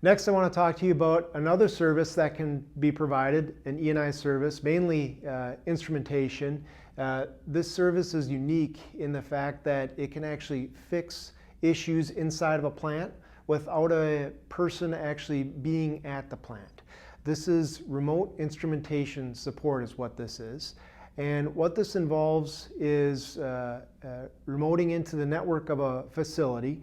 Next, I want to talk to you about another service that can be provided, an E&I service, mainly instrumentation. This service is unique in the fact that it can actually fix issues inside of a plant without a person actually being at the plant. This is remote instrumentation support is what this is. And what this involves is remoting into the network of a facility,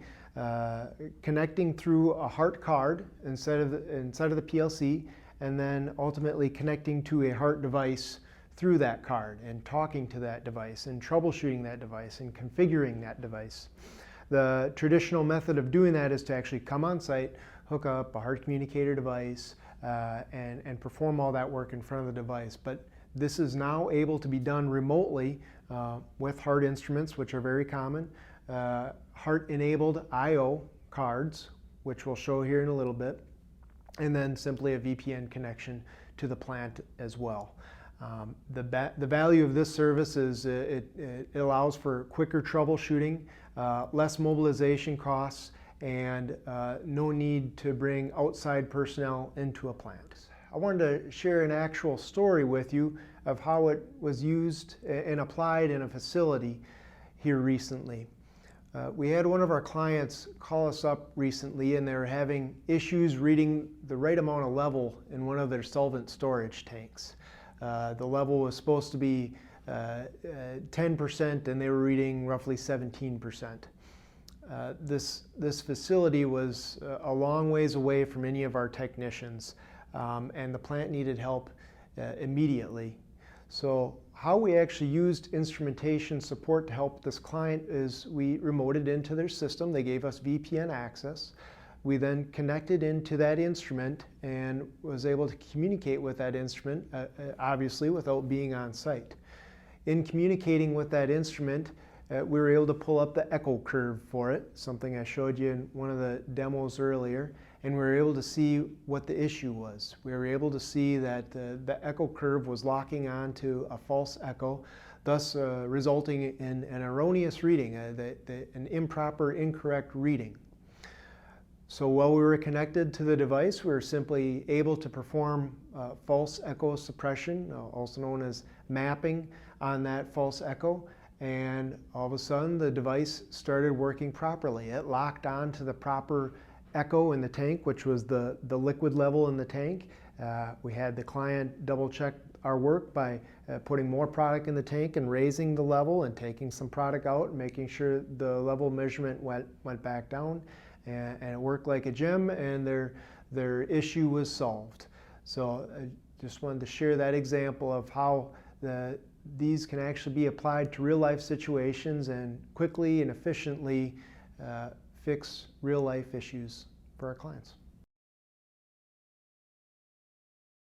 connecting through a HART card inside of the PLC, and then ultimately connecting to a HART device through that card and talking to that device and troubleshooting that device and configuring that device. The traditional method of doing that is to actually come on site, hook up a HART communicator device, and perform all that work in front of the device. But this is now able to be done remotely with HART instruments, which are very common. HART-enabled I/O cards, which we'll show here in a little bit, and then simply a VPN connection to the plant as well. The value of this service is it allows for quicker troubleshooting, less mobilization costs, and no need to bring outside personnel into a plant. I wanted to share an actual story with you of how it was used and applied in a facility here recently. We had one of our clients call us up recently, and they were having issues reading the right amount of level in one of their solvent storage tanks. The level was supposed to be 10%, and they were reading roughly 17%. This facility was a long ways away from any of our technicians, and the plant needed help immediately. So how we actually used instrumentation support to help this client is we remoted into their system. They gave us VPN access. We then connected into that instrument and was able to communicate with that instrument, obviously without being on site. In communicating with that instrument, we were able to pull up the echo curve for it, something I showed you in one of the demos earlier, and we were able to see what the issue was. We were able to see that the echo curve was locking on to a false echo, thus resulting in an erroneous reading, an improper, incorrect reading. So while we were connected to the device, we were simply able to perform false echo suppression, also known as mapping, on that false echo, and all of a sudden the device started working properly. It locked on to the proper echo in the tank, which was the liquid level in the tank. We had the client double check our work by putting more product in the tank and raising the level and taking some product out and making sure the level measurement went back down, and it worked like a gem, and their issue was solved. So I just wanted to share that example of how these can actually be applied to real life situations and quickly and efficiently fix real life issues for our clients.